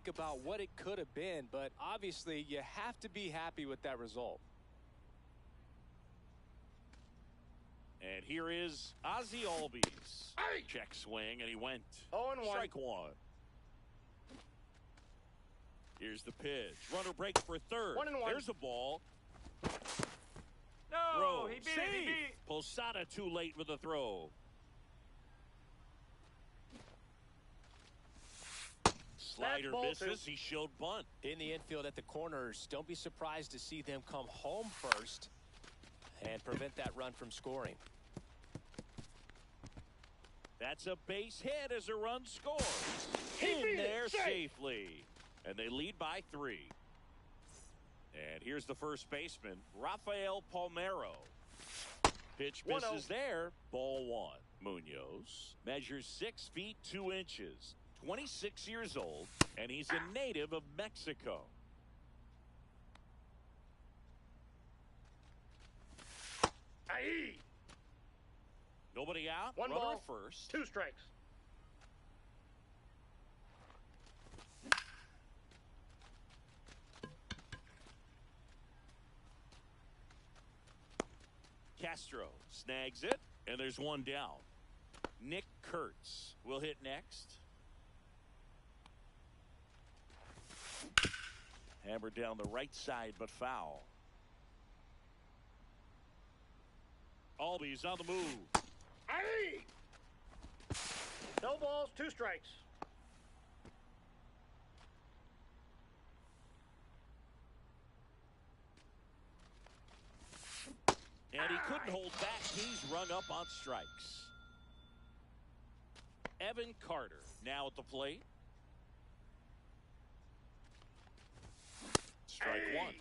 think about what it could have been, but obviously you have to be happy with that result. And here is Ozzie Albies. Check swing, and he went. 0-1. Strike one. Here's the pitch. Runner breaks for third. 1-1. There's a ball. No, Throw. he beat Save. it. He beat it. Posada too late with the throw. Slider misses. He showed bunt. In the infield at the corners, don't be surprised to see them come home first and prevent that run from scoring. That's a base hit as a run scores. In there safely. And they lead by 3. And here's the first baseman, Rafael Palmeiro. Pitch misses there. Ball one. Munoz measures 6 feet 2 inches, 26 years old, and he's a native of Mexico. Aye. Nobody out. 1 Runner ball, at first. 2 strikes. Castro snags it, and there's one down. Nick Kurtz will hit next. Hammered down the right side, but foul. Albies on the move. Aye. No balls, 2 strikes. And he couldn't hold back. He's rung up on strikes. Evan Carter now at the plate. Strike one.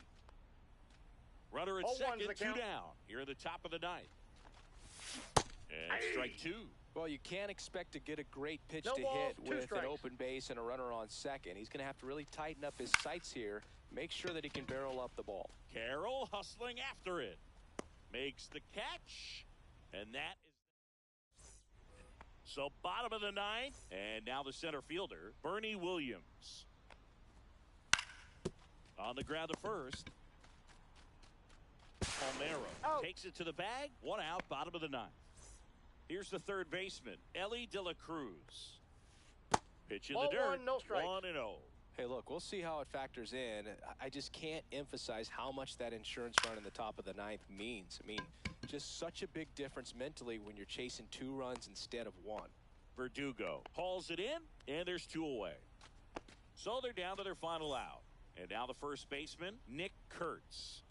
Runner at second, 2 down. Here at the top of the 9th. And strike 2. Well, you can't expect to get a great pitch No to balls, hit 2 with strikes. an open base and a runner on second. He's going to have to really tighten up his sights here, make sure that he can barrel up the ball. Carroll hustling after it. Makes the catch. And that is... So bottom of the 9th. And now the center fielder, Bernie Williams. On the ground at first. Palmeiro takes it to the bag. 1 out, bottom of the 9th. Here's the third baseman, Ellie De La Cruz. Pitch in the dirt. 1-1, no strikes. 1-0. Hey, look, we'll see how it factors in. I just can't emphasize how much that insurance run in the top of the 9th means. I mean, just such a big difference mentally when you're chasing 2 runs instead of 1. Verdugo hauls it in, and there's 2 away. So they're down to their final out. And now the first baseman, Nick Kurtz.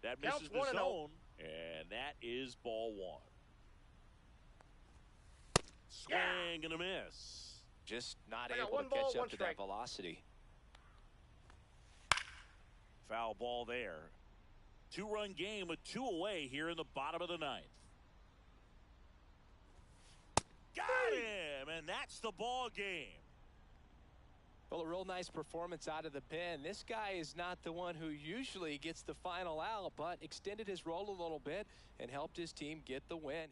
That misses the zone, and that is ball 1. Swing and a miss. Just not able to catch up to that velocity. Foul ball there. 2-run game with 2 away here in the bottom of the 9th. Got him, and that's the ball game. Well, a real nice performance out of the pen. This guy is not the one who usually gets the final out, but extended his role a little bit and helped his team get the win.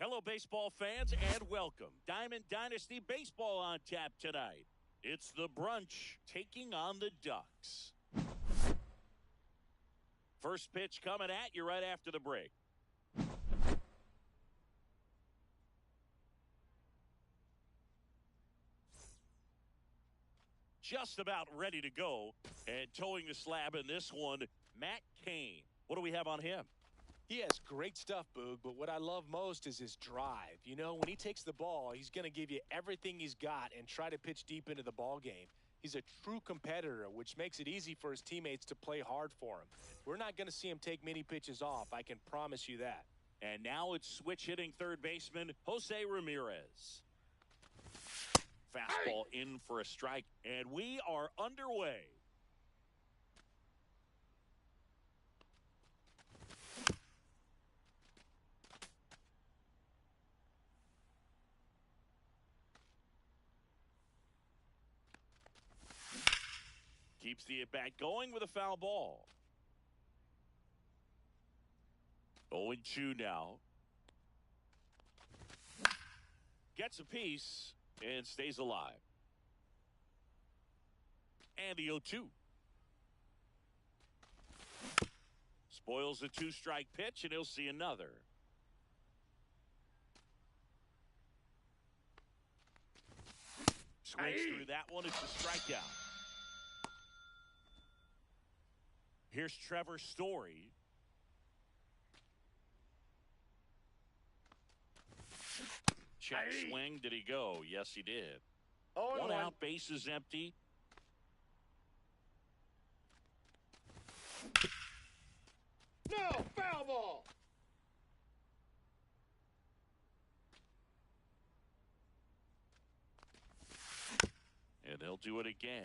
Hello, baseball fans, and welcome. Diamond Dynasty Baseball on tap tonight. It's the Brunch taking on the Ducks. First pitch coming at you right after the break. Just about ready to go, and towing the slab in this one, Matt Cain. What do we have on him? He has great stuff, Boog, but what I love most is his drive. You know, when he takes the ball, he's going to give you everything he's got and try to pitch deep into the ball game. He's a true competitor, which makes it easy for his teammates to play hard for him. We're not going to see him take many pitches off, I can promise you that. And now it's switch hitting third baseman Jose Ramirez. Fastball in for a strike, and we are underway. Keeps the at-bat going with a foul ball. 0-2 now. Gets a piece and stays alive. And the 0-2. Spoils the 2-strike pitch, and he'll see another. Swings through that one. It's a strikeout. Here's Trevor Story. Check swing. Did he go? Yes, he did. One out, base is empty. No, foul ball. And they'll do it again.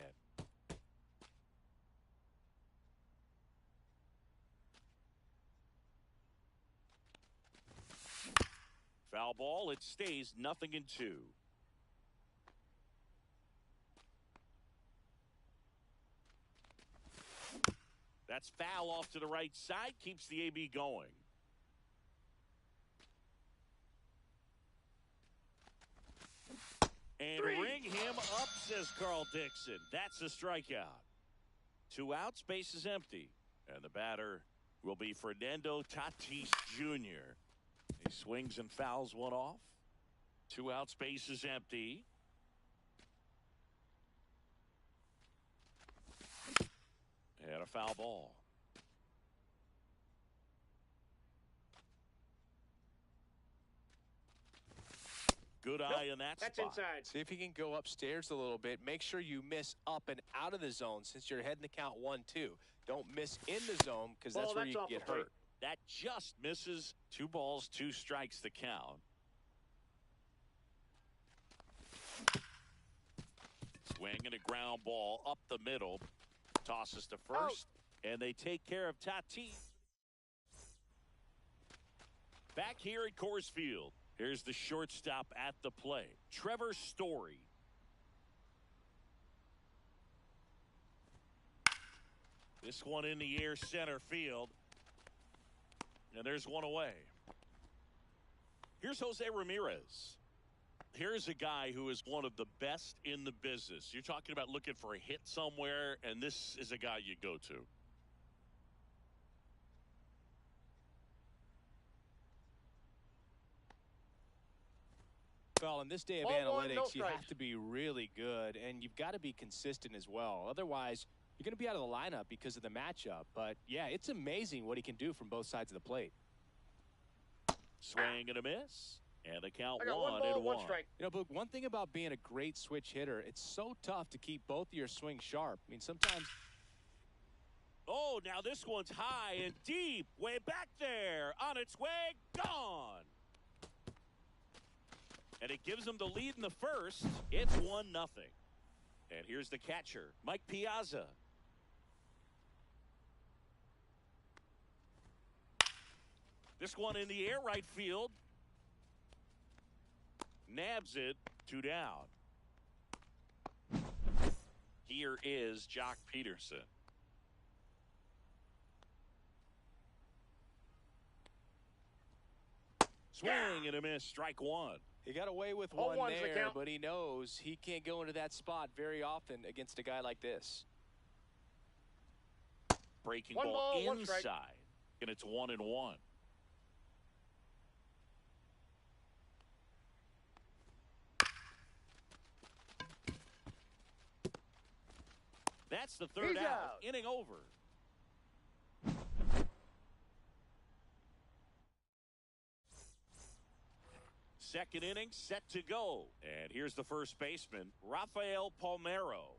Foul ball. It stays 0-2. That's foul off to the right side. Keeps the AB going. And ring him up, says Carl Dixon. That's a strikeout. 2 outs, base is empty. And the batter will be Fernando Tatis Jr. He swings and fouls one off. 2 outs, base is empty. And a foul ball. Good eye in that That's spot. inside. See if he can go upstairs a little bit. Make sure you miss up and out of the zone since you're heading to count 1-2. Don't miss in the zone because that's where you off can get the plate. hurt. That just misses. 2 balls, 2 strikes to count. Swinging a ground ball up the middle. Tosses to first. And they take care of Tatis. Back here at Coors Field. Here's the shortstop at the plate. Trevor Story. This one in the air center field. And there's one away. Here's Jose Ramirez. Here's a guy who is one of the best in the business. You're talking about looking for a hit somewhere, and this is a guy you go to. Well, in this day of Ball one, analytics, no you strikes. have to be really good, and you've got to be consistent as well. Otherwise, you're going to be out of the lineup because of the matchup. But, yeah, it's amazing what he can do from both sides of the plate. Swing and a miss. And the count I got 1 ball, 1 strike. You know, Boog, one thing about being a great switch hitter, it's so tough to keep both of your swings sharp. I mean, sometimes... Oh, now this one's high and deep. Way back there. On its way. Gone. And it gives them the lead in the first. It's 1-0. And here's the catcher, Mike Piazza. This one in the air right field. Nabs it. 2 down. Here is Jock Peterson. Swing and a miss, strike one. He got away with Oh, one one's the there, count. but he knows he can't go into that spot very often against a guy like this. Breaking One ball ball, one strike. inside, and it's 1-1. That's the third He's out. out. Inning over. Second inning set to go. And here's the first baseman, Rafael Palmeiro.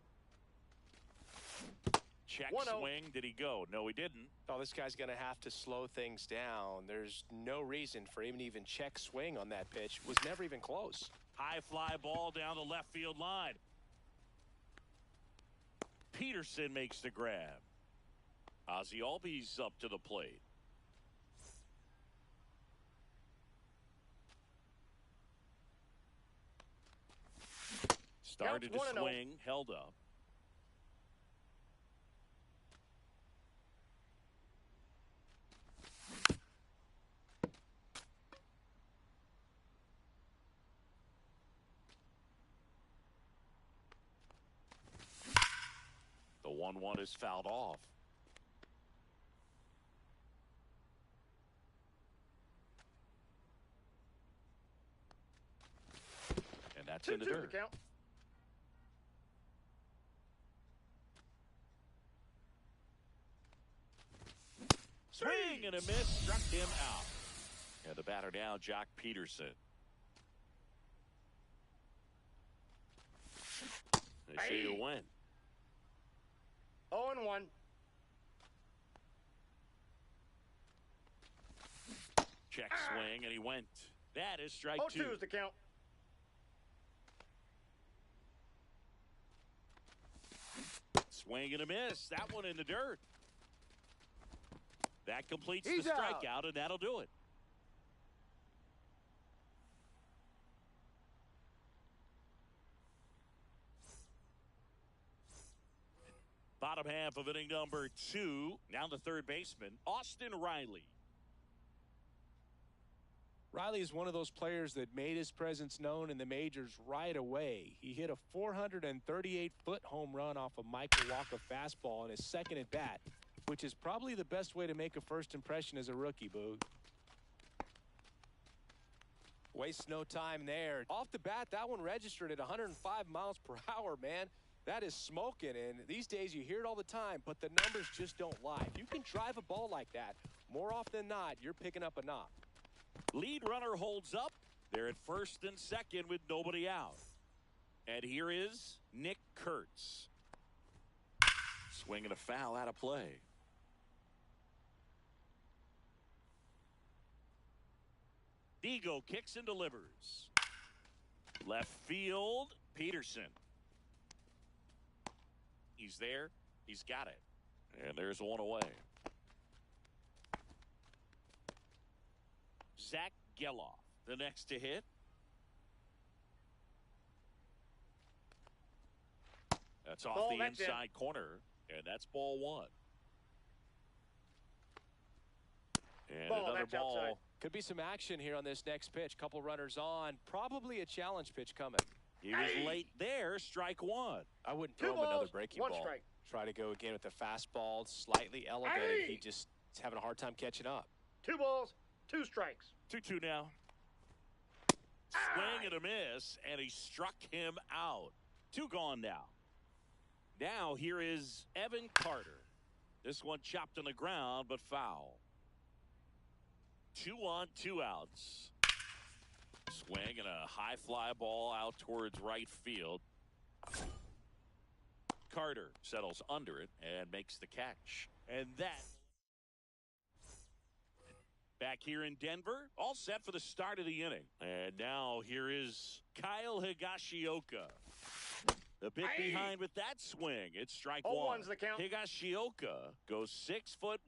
Check 1-0. swing. Did he go? No, he didn't. Oh, this guy's going to have to slow things down. There's no reason for him to even check swing on that pitch. Was never even close. High fly ball down the left field line. Peterson makes the grab. Ozzie Albies up to the plate. Started to Counts 1-0. swing, held up. The 1-1 is fouled off. And that's in the 2-2 dirt. the count. Swing and a miss, struck him out. And the batter now, Jock Peterson. They say you win. 0-1. Check swing, and he went. That is strike 0-2 two. is the count. Swing and a miss. That one in the dirt. That completes He's the out. strikeout, and that'll do it. Bottom half of inning number 2. Now the third baseman, Austin Riley. Riley is one of those players that made his presence known in the majors right away. He hit a 438-foot home run off a Michael Walker fastball in his second at bat, which is probably the best way to make a first impression as a rookie, Boog. Wastes no time there. Off the bat, that one registered at 105 miles per hour, man. That is smoking, and these days you hear it all the time, but the numbers just don't lie. If you can drive a ball like that, more often than not, you're picking up a knock. Lead runner holds up. They're at first and second with nobody out. And here is Nick Kurtz. Swinging a foul out of play. Digo kicks and delivers. Left field, Peterson. He's there. He's got it. And there's one away. Zach Geloff, the next to hit. That's off the inside corner, and that's ball one. And another ball. Outside. Could be some action here on this next pitch. Couple runners on. Probably a challenge pitch coming. He was late there. Strike one. I wouldn't 2 throw him another balls, breaking 1 ball. strike. Try to go again with the fastball, slightly elevated. He just is having a hard time catching up. 2 balls, 2 strikes. 2-2 now. Swing and a miss, and he struck him out. 2 gone now. Now here is Evan Carter. This one chopped on the ground, but foul. 2 on, 2 outs. Swing and a high fly ball out towards right field. Carter settles under it and makes the catch. And that. Back here in Denver, all set for the start of the inning. And now here is Kyle Higashioka. The bit behind with that swing. It's strike one. 0-1's the count. Higashioka goes 6'1",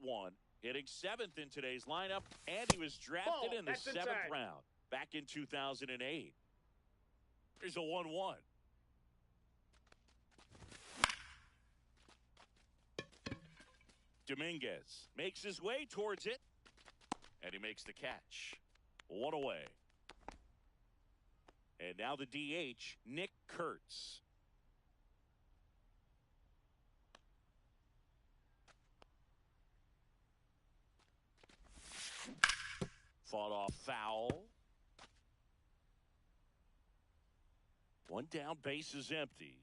hitting 7th in today's lineup, and he was drafted Ball, in the that's 7th inside. round back in 2008. Here's a 1-1. Dominguez makes his way towards it, and he makes the catch. One away. And now the DH, Nick Kurtz. Fought off foul. One down, base is empty.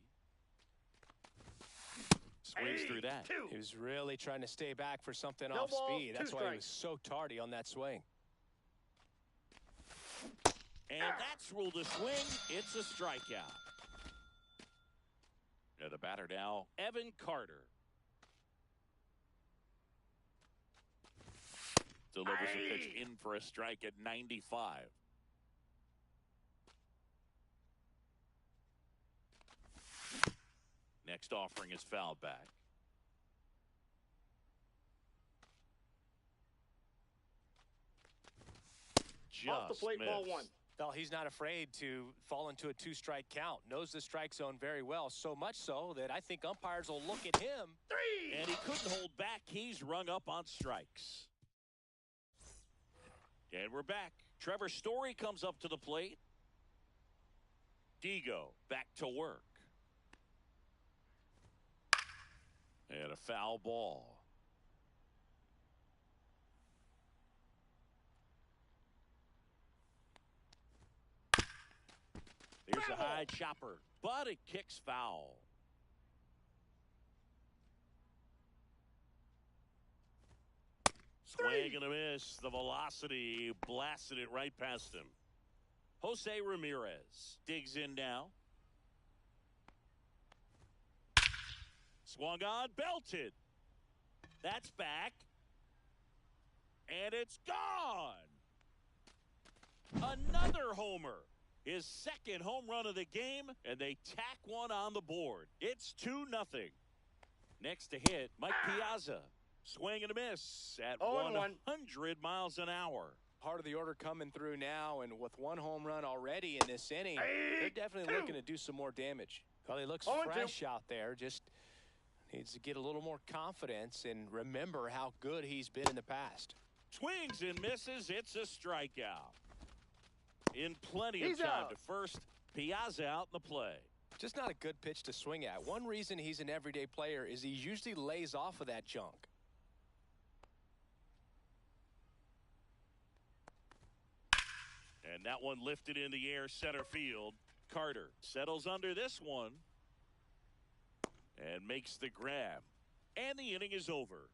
Swings through that. He was really trying to stay back for something No off ball, speed. That's 2 why he strikes. was so tardy on that swing. And that's ruled a swing. It's a strikeout. And the batter now, Evan Carter. Delivers a pitch in for a strike at 95. Next offering is fouled back. Just Off the plate, ball missed. 1. Well, he's not afraid to fall into a 2-strike count. Knows the strike zone very well, so much so that I think umpires will look at him. 3. And he couldn't hold back. He's rung up on strikes. And we're back. Trevor Story comes up to the plate. Digo back to work. And a foul ball. There's a high chopper, but it kicks foul. Swing and a miss. The velocity blasted it right past him. Jose Ramirez digs in now. Swung on, belted. That's back. And it's gone. Another homer. His second home run of the game, and they tack one on the board. It's 2-0. Next to hit, Mike Piazza. Swing and a miss at 100 miles an hour. Heart of the order coming through now, and with one home run already in this inning, they're definitely looking to do some more damage. Well, he looks fresh out there. Just needs to get a little more confidence and remember how good he's been in the past. Swings and misses. It's a strikeout. In plenty of time out to first. Piazza out in the play. Just not a good pitch to swing at. One reason he's an everyday player is he usually lays off of that junk. And that one lifted in the air center field. Carter settles under this one and makes the grab. And the inning is over.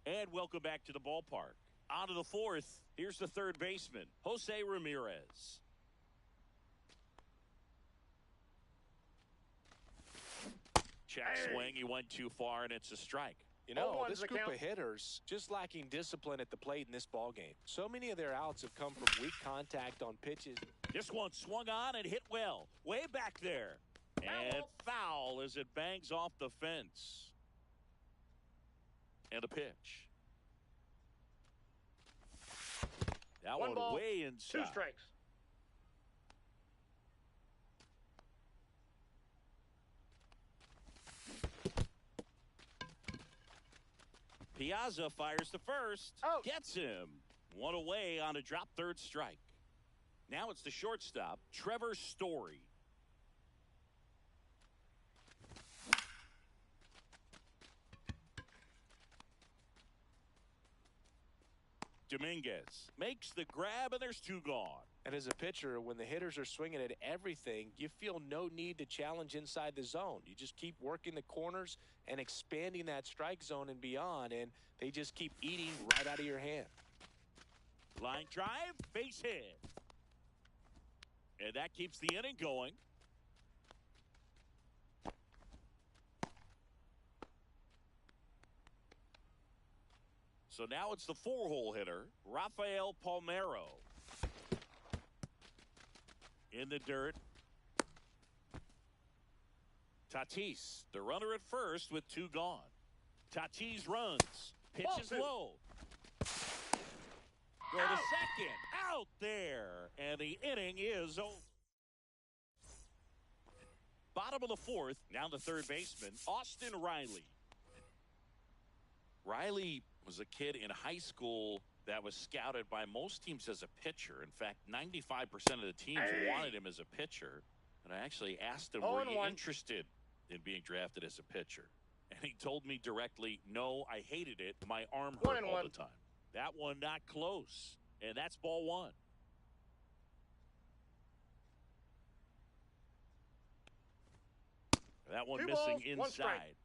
And welcome back to the ballpark. On to the fourth. Here's the third baseman, Jose Ramirez. Check swing. He went too far, and it's a strike. You know, 0-1's this the group count. of hitters just lacking discipline at the plate in this ballgame. So many of their outs have come from weak contact on pitches. This one swung on and hit well. Way back there. And foul as it bangs off the fence. And a pitch. That One one ball, way 2 inside. strikes. Piazza fires to first. Out. Gets him. One away on a drop third strike. Now it's the shortstop, Trevor Story. Dominguez makes the grab, and there's 2 gone. And as a pitcher, when the hitters are swinging at everything, you feel no need to challenge inside the zone. You just keep working the corners and expanding that strike zone and beyond, and they just keep eating right out of your hand. Line drive, base hit. And that keeps the inning going. So now it's the 4-hole hitter, Rafael Palmeiro. In the dirt. Tatis, the runner at first with 2 gone. Tatis runs. Pitches low. Go to second. Out there. And the inning is over. Bottom of the 4th. Now the third baseman, Austin Riley. Riley was a kid in high school that was scouted by most teams as a pitcher. In fact, 95% of the teams wanted him as a pitcher. And I actually asked him, were you interested in being drafted as a pitcher? And he told me directly, no, I hated it. My arm hurt all the time. That one not close. And that's ball one. That one missing inside.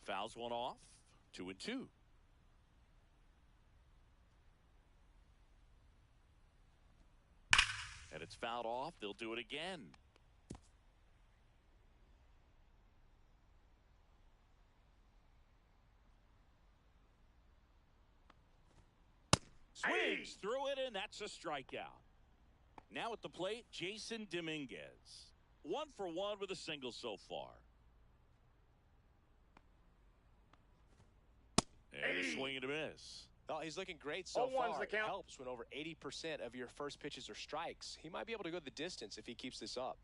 Fouls one off. 2-2. And it's fouled off. They'll do it again. Swings through it, and that's a strikeout. Now at the plate, Jason Dominguez. 1 for 1 with a single so far. And a swing and a miss. Oh, he's looking great so far. It helps when over 80% of your first pitches are strikes. He might be able to go the distance if he keeps this up.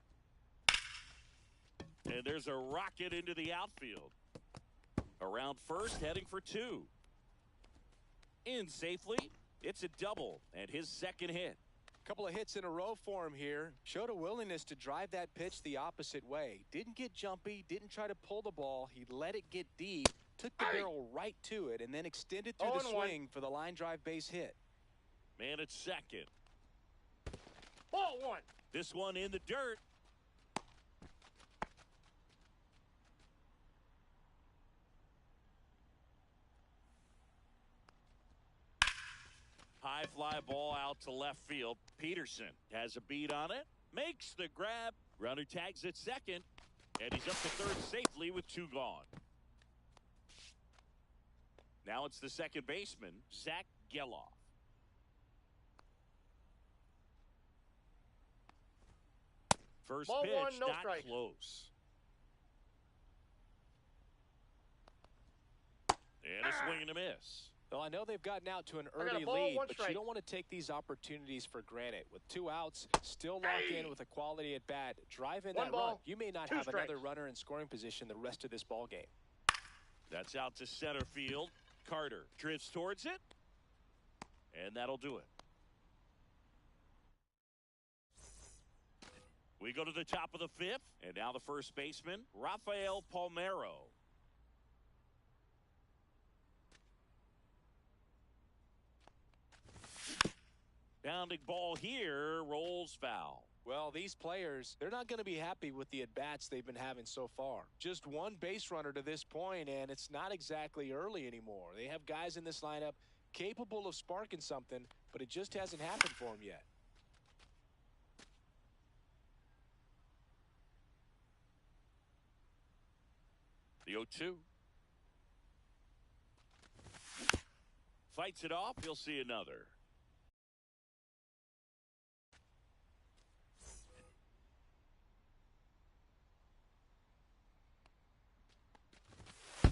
And there's a rocket into the outfield. Around first, heading for 2. In safely. It's a double and his second hit. Couple of hits in a row for him here. Showed a willingness to drive that pitch the opposite way. Didn't get jumpy, didn't try to pull the ball. He let it get deep, took the barrel right to it, and then extended through the swing for the line drive base hit. Man at second. Ball one. This one in the dirt. High fly ball out to left field. Peterson has a beat on it. Makes the grab. Runner tags at second. And he's up to third safely with 2 gone. Now it's the second baseman, Zach Geloff. First ball pitch, one, no not strike. close. And a swing and a miss. Well, I know they've gotten out to an early lead, but you don't want to take these opportunities for granted. With 2 outs, still lock in with a quality at bat. Drive in that run. You may not have another runner in scoring position the rest of this ball game. That's out to center field. Carter drifts towards it, and that'll do it. We go to the top of the 5th, and now the first baseman, Rafael Palmeiro. Bounding ball here, rolls foul. Well, these players, they're not going to be happy with the at-bats they've been having so far. Just 1 base runner to this point, and it's not exactly early anymore. They have guys in this lineup capable of sparking something, but it just hasn't happened for them yet. The 0-2. Fights it off. He'll see another.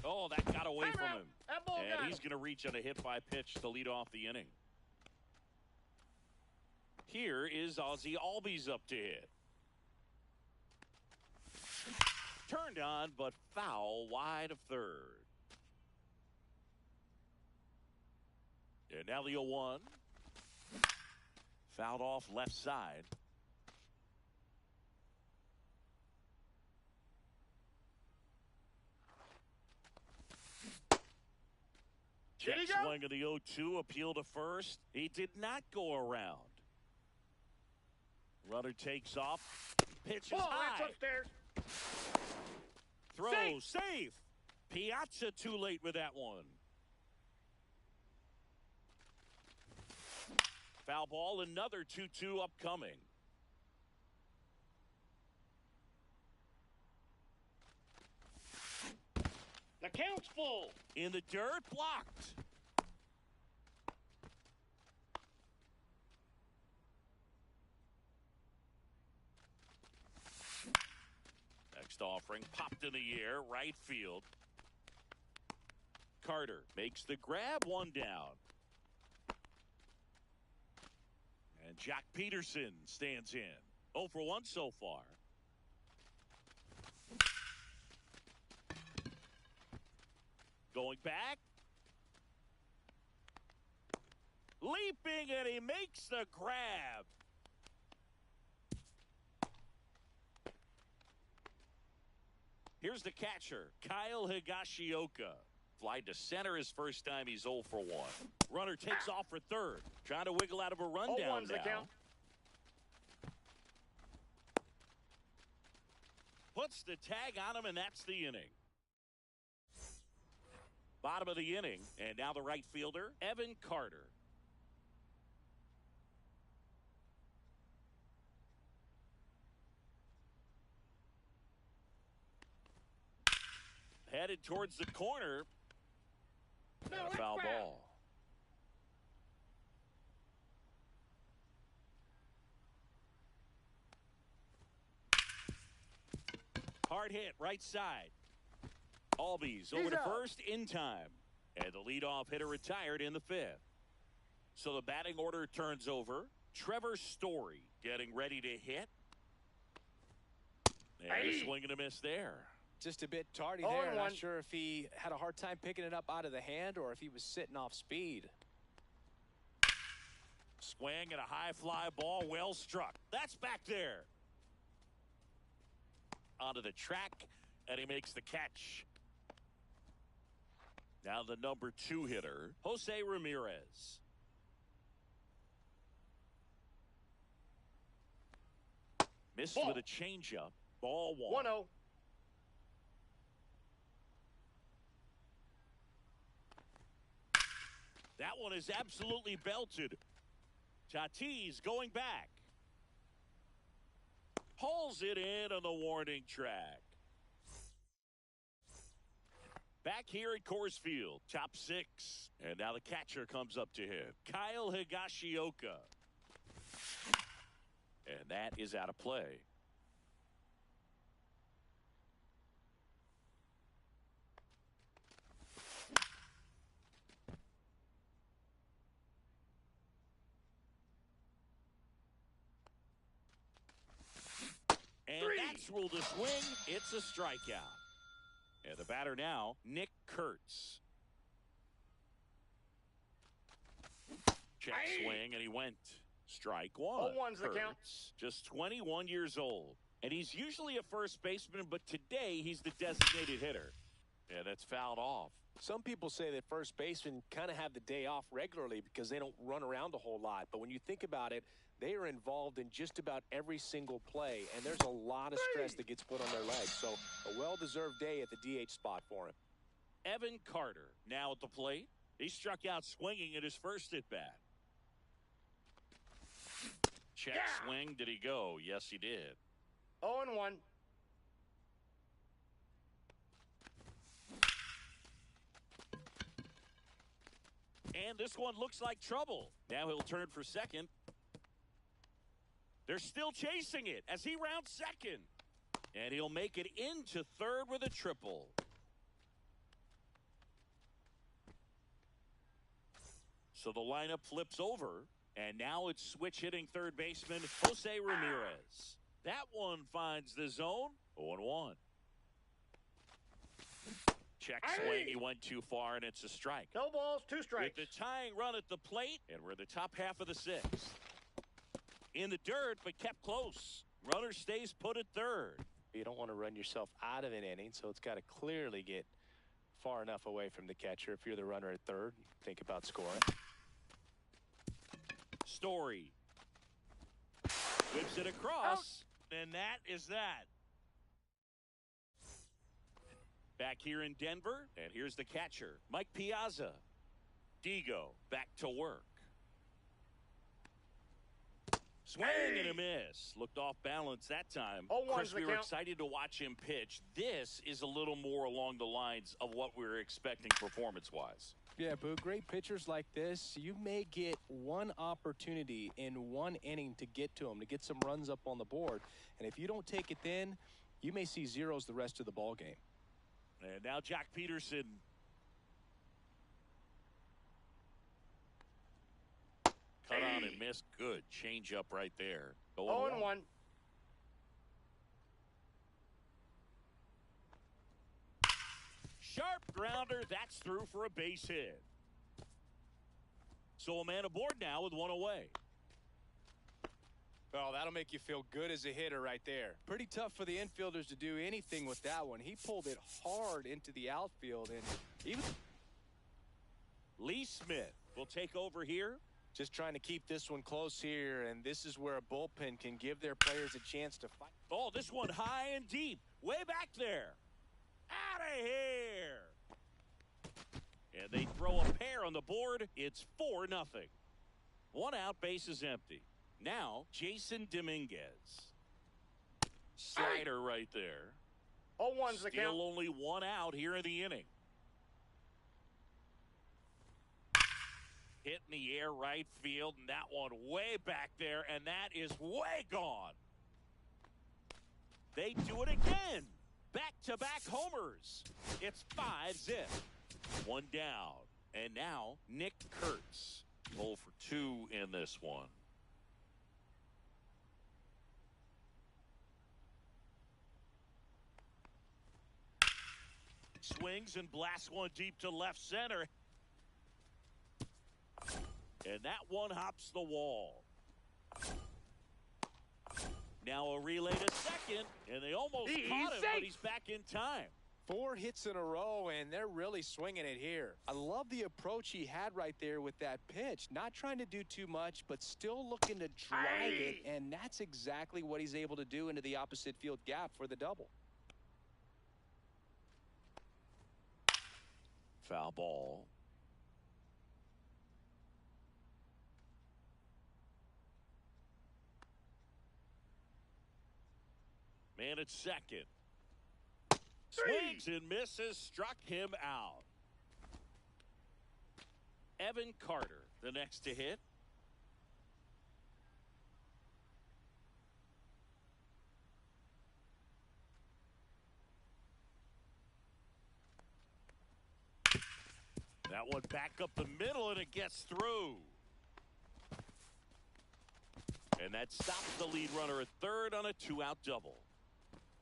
Oh, that got away from him. And he's going to reach on a hit-by-pitch to lead off the inning. Here is Ozzie Albies up to hit. Turned on, but foul wide of third. And now the 0-1. Fouled off left side. Check swing of the 0-2, appeal to first. He did not go around. Runner takes off. Pitch is high. Upstairs. Throw safe. Piazza too late with that one. Foul ball, another 2-2 upcoming. The count's full. In the dirt, blocked. Next offering, popped in the air, right field. Carter makes the grab, 1 down. And Jack Peterson stands in. 0 for 1 so far. Going back. Leaping, and he makes the grab. Here's the catcher, Kyle Higashioka. Flied to center his first time. He's 0 for 1. Runner takes off for third. Trying to wiggle out of a rundown now. Count. Puts the tag on him, and that's the inning. Bottom of the inning, and now the right fielder, Evan Carter. Headed towards the corner. And a foul ball. Hard hit, right side. Albies over to first in time. And the leadoff hitter retired in the 5th. So the batting order turns over. Trevor Story getting ready to hit. And a swing and a miss there. Just a bit tardy there. I'm not sure if he had a hard time picking it up out of the hand or if he was sitting off speed. Swing and a high fly ball, well struck. That's back there. Onto the track, and he makes the catch. Now the number 2 hitter, Jose Ramirez. Missed with a changeup. Ball 1. 1-0. That one is absolutely belted. Tatis going back. Pulls it in on the warning track. Back here at Coors Field, top 6. And now the catcher comes up to him, Kyle Higashioka. And that is out of play. And that's ruled a swing. It's a strikeout. And the batter now, Nick Kurtz. Check swing, and he went. Strike 1. 0-1's the count. Just 21 years old. And he's usually a first baseman, but today he's the designated hitter. And that's fouled off. Some people say that first basemen kind of have the day off regularly because they don't run around a whole lot. But when you think about it, they are involved in just about every single play, and there's a lot of stress that gets put on their legs. So a well-deserved day at the DH spot for him. Evan Carter now at the plate. He struck out swinging at his first at-bat. Check swing. Did he go? Yes, he did. 0-1. And this one looks like trouble. Now he'll turn for second. They're still chasing it as he rounds second. And he'll make it into third with a triple. So the lineup flips over. And now it's switch hitting third baseman Jose Ramirez. That one finds the zone. 0-1. Check swing. He went too far, and it's a strike. No balls, 2 strikes. With the tying run at the plate, and we're in the top half of the 6th. In the dirt, but kept close. Runner stays put at third. You don't want to run yourself out of an inning, so it's got to clearly get far enough away from the catcher. If you're the runner at third, think about scoring. Story whips it across, and that is that. Back here in Denver, and here's the catcher, Mike Piazza. Digo back to work. Swing and a miss. Looked off balance that time. Of course, we were excited to watch him pitch. This is a little more along the lines of what we were expecting performance-wise. Yeah, Boo, great pitchers like this, you may get one opportunity in one inning to get to them, to get some runs up on the board. And if you don't take it then, you may see zeros the rest of the ball game. And now Jack cut on and miss. Good change up right there. 0-1. Sharp grounder. That's through for a base hit. So a man aboard now with one away. Well, that'll make you feel good as a hitter right there. Pretty tough for the infielders to do anything with that one. He pulled it hard into the outfield, and even Lee Smith will take over here. Just trying to keep this one close here, and this is where a bullpen can give their players a chance to fight. Oh, this one high and deep. Way back there. Out of here. And they throw a pair on the board. It's 4-0. One out, base is empty. Now, Jason Dominguez. Slider right there. 0-1's the count. Still only one out here in the inning. Hit in the air right field, and that one way back there, and that is way gone. They do it again. Back-to-back homers. It's 5-zip. One down. And now, Nick Kurtz. 0 for 2 in this one. Swings and blasts one deep to left center. And that one hops the wall. Now a relay to second, and they almost caught him, but he's back in time. 4 hits in a row, and they're really swinging it here. I love the approach he had right there with that pitch. Not trying to do too much, but still looking to drive it, and that's exactly what he's able to do into the opposite field gap for the double. Foul ball. Man at second. Swings and misses, struck him out. Evan Carter, the next to hit. That one back up the middle, and it gets through. And that stops the lead runner at third on a 2-out double.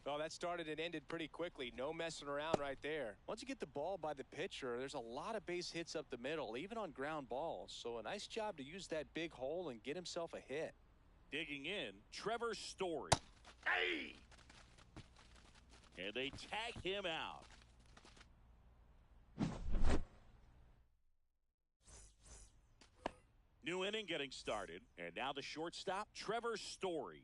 Well, that started and ended pretty quickly. No messing around right there. Once you get the ball by the pitcher, there's a lot of base hits up the middle, even on ground balls. So a nice job to use that big hole and get himself a hit. Digging in, Trevor Story. And they tag him out. New inning getting started. And now the shortstop, Trevor Story.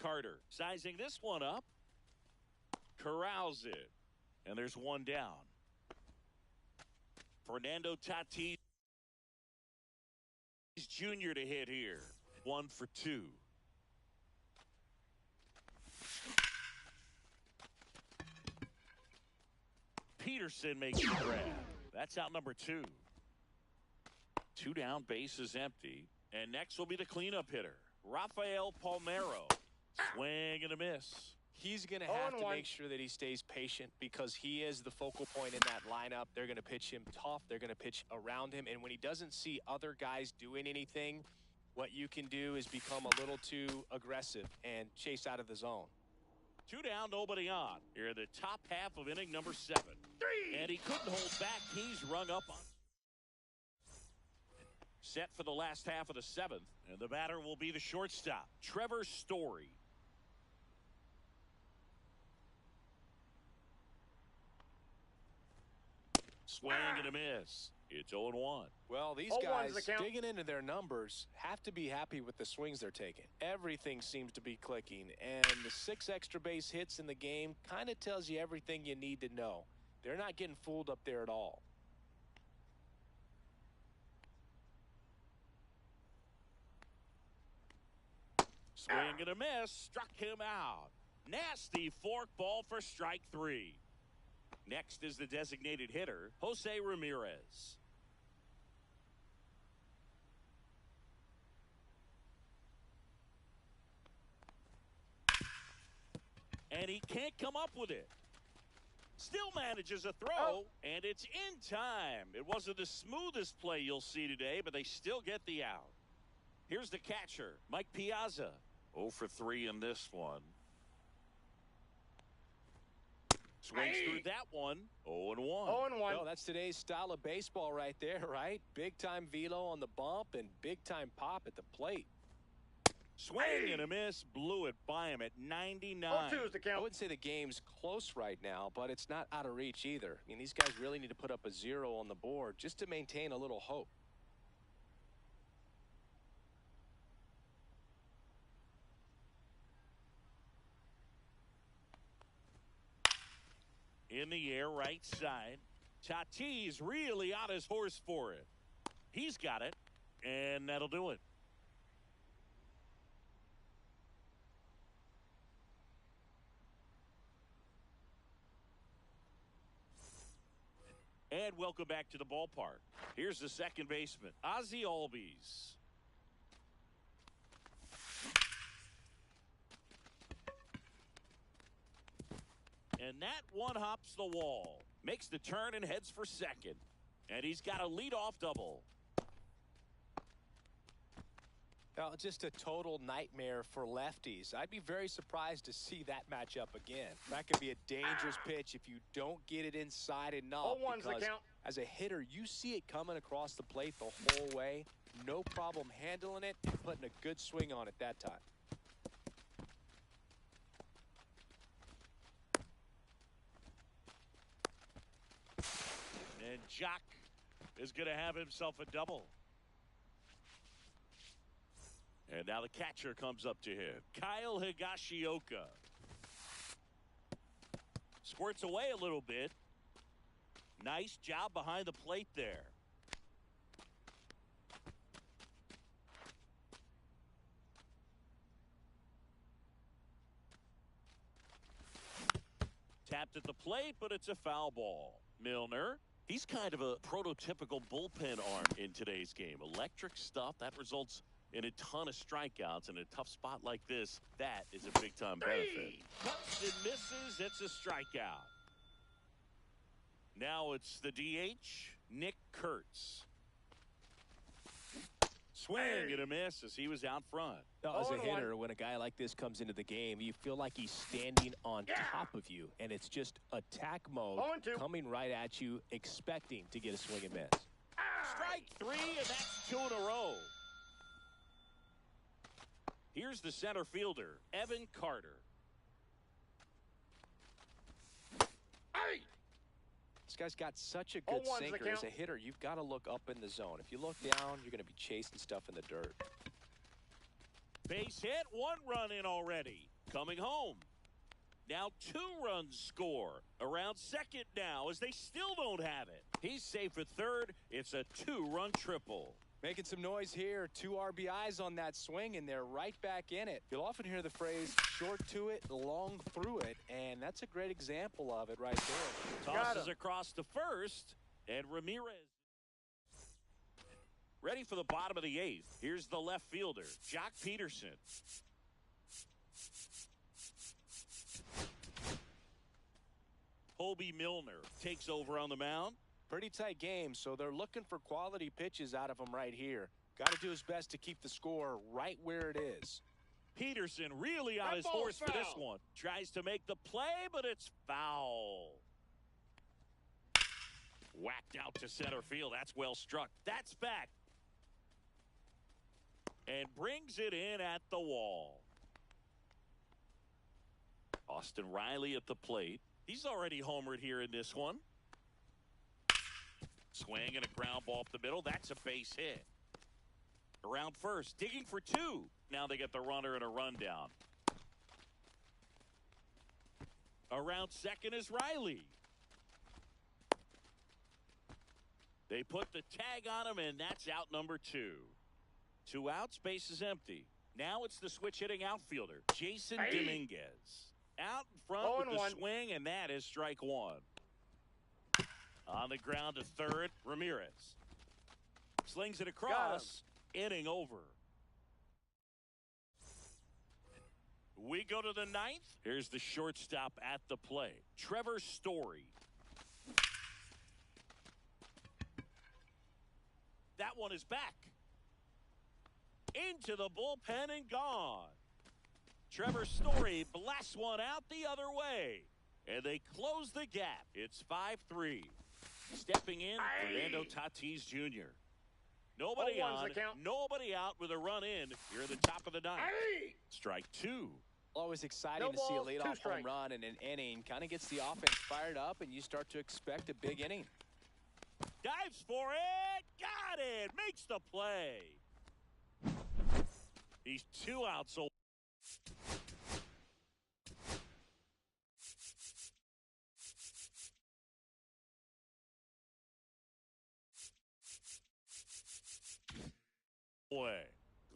Carter sizing this one up. Corrals it. And there's one down. Fernando Tatis Jr. to hit here. 1 for 2. Peterson makes the grab. That's out number 2. 2 down, base is empty. And next will be the cleanup hitter, Rafael Palmeiro. Swing and a miss. He's going to have to make sure that he stays patient because he is the focal point in that lineup. They're going to pitch him tough. They're going to pitch around him. And when he doesn't see other guys doing anything, what you can do is become a little too aggressive and chase out of the zone. 2 down, nobody on. Here in the top half of inning number 7. And he couldn't hold back. He's rung up on. Set for the last half of the 7th. And the batter will be the shortstop, Trevor Story. Swing and a miss. It's 0-1. Well, these guys digging into their numbers have to be happy with the swings they're taking. Everything seems to be clicking, and the 6 extra base hits in the game kind of tells you everything you need to know. They're not getting fooled up there at all. Swing and a miss. Struck him out. Nasty fork ball for strike 3. Next is the designated hitter, Jose Ramirez. And he can't come up with it. Still manages a throw, and it's in time. It wasn't the smoothest play you'll see today, but they still get the out. Here's the catcher, Mike Piazza. 0 for 3 in this one. Swings through that one. 0-1. 0-1. Well, that's today's style of baseball right there, right? Big-time velo on the bump and big-time pop at the plate. Swing and a miss. Blew it by him at 99. 0-2 is the I count. wouldn't say the game's close right now, but it's not out of reach either. I mean, these guys really need to put up a 0 on the board just to maintain a little hope. In the air, right side. Tatis really on his horse for it. He's got it, and that'll do it. And welcome back to the ballpark. Here's the second baseman, Ozzie Albies. And that one hops the wall. Makes the turn and heads for second. And he's got a leadoff double. Well, just a total nightmare for lefties. I'd be very surprised to see that matchup again. That could be a dangerous pitch if you don't get it inside enough. 0-1's the because count. as a hitter, you see it coming across the plate the whole way. No problem handling it and putting a good swing on it that time. And Jock is going to have himself a double. And now the catcher comes up to him. Kyle Higashioka. Squirts away a little bit. Nice job behind the plate there. Tapped at the plate, but it's a foul ball. Milner. He's kind of a prototypical bullpen arm in today's game. Electric stuff that results in a ton of strikeouts in a tough spot like this. That is a big-time benefit. Cuts and misses. It's a strikeout. Now it's the DH, Nick Kurtz. Swing and a miss as he was out front. Now, as a 0-1. hitter, when a guy like this comes into the game, you feel like he's standing on top of you, and it's just attack mode 0-2. coming right at you, expecting to get a swing and miss. Strike 3, and that's 2 in a row. Here's the center fielder, Evan Carter. This guy's got such a good 0-1's the sinker. As count. a hitter, you've got to look up in the zone. If you look down, you're going to be chasing stuff in the dirt. Base hit, 1 run in already. Coming home. Now 2 runs score. Around second now as they still don't have it. He's safe at third. It's a 2-run triple. Making some noise here. 2 RBIs on that swing, and they're right back in it. You'll often hear the phrase, short to it, long through it, and that's a great example of it right there. Tosses across to first, and Ramirez. Ready for the bottom of the 8th. Here's the left fielder, Jock Peterson. Colby Milner takes over on the mound. Pretty tight game, so they're looking for quality pitches out of him right here. Got to do his best to keep the score right where it is. Peterson really on his horse for this one. Tries to make the play, but it's foul. Whacked out to center field. That's well struck. That's back. And brings it in at the wall. Austin Riley at the plate. He's already homered here in this one. Swing and a ground ball up the middle. That's a base hit. Around first, digging for 2. Now they get the runner and a rundown. Around second is Riley. They put the tag on him, and that's out number 2. 2 outs, base is empty. Now it's the switch hitting outfielder, Jason Dominguez. Out in front with the swing, and that is strike 1. On the ground to third, Ramirez. Slings it across, inning over. We go to the ninth. Here's the shortstop at the plate, Trevor Story. That one is back. Into the bullpen and gone. Trevor Story blasts one out the other way. And they close the gap. It's 5-3. Stepping in, Fernando Tatis Jr. Nobody on, nobody out with a run in here in the top of the ninth. Strike two. Always exciting to see a leadoff home run in an inning. Kind of gets the offense fired up, and you start to expect a big inning. Dives for it. Got it. Makes the play. He's 2 outs away.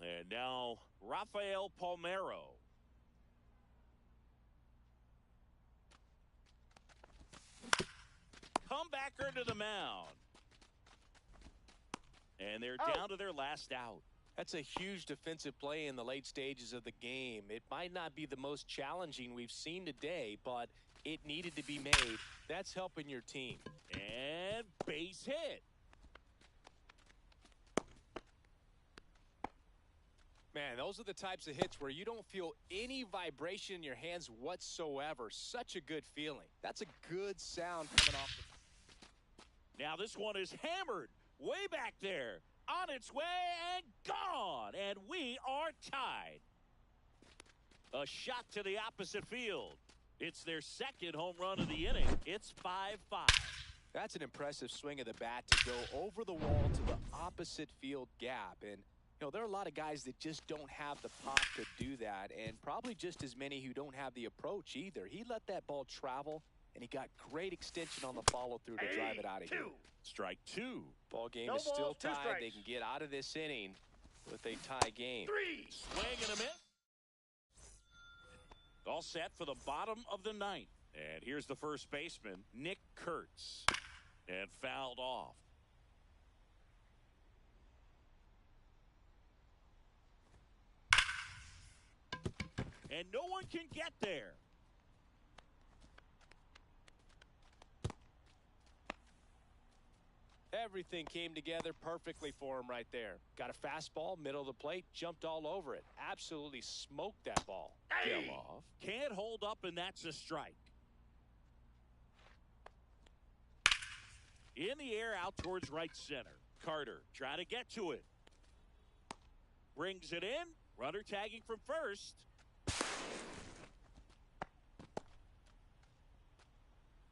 And now Rafael Palmeiro. Comebacker to the mound. And they're down to their last out. That's a huge defensive play in the late stages of the game. It might not be the most challenging we've seen today, but it needed to be made. That's helping your team. And base hit. Man, those are the types of hits where you don't feel any vibration in your hands whatsoever. Such a good feeling. That's a good sound coming off. Now this one is hammered way back there. On its way and gone. And we are tied. A shot to the opposite field. It's their second home run of the inning. It's 5-5. That's an impressive swing of the bat to go over the wall to the opposite field gap. And you know, there are a lot of guys that just don't have the pop to do that, and probably just as many who don't have the approach either. He let that ball travel, and he got great extension on the follow-through to drive it out of here. Strike two. Ball game is still tied. They can get out of this inning with a tie game. Swing and a miss. All set for the bottom of the ninth. And here's the first baseman, Nick Kurtz. And fouled off. And no one can get there. Everything came together perfectly for him right there. Got a fastball, middle of the plate, jumped all over it. Absolutely smoked that ball. Fell off. Can't hold up, and that's a strike. In the air, out towards right center. Carter try to get to it. Brings it in. Runner tagging from first.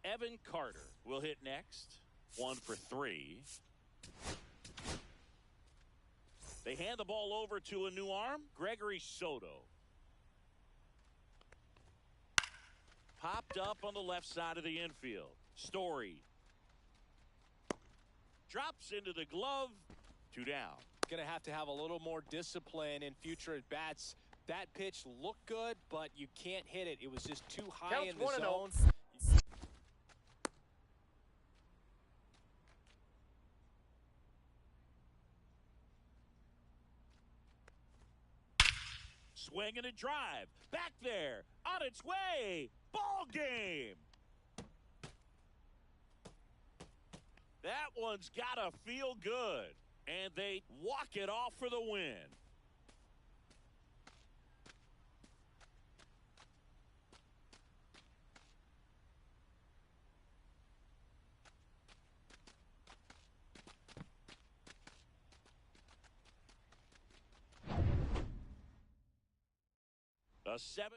Evan Carter will hit next. 1 for 3. They hand the ball over to a new arm, Gregory Soto. Popped up on the left side of the infield. Story. Drops into the glove. 2 down. Going to have a little more discipline in future at-bats. That pitch looked good, but you can't hit it. It was just too high in the zone. Swing and a drive. Back there. On its way. Ball game. That one's got to feel good. And they walk it off for the win. A 7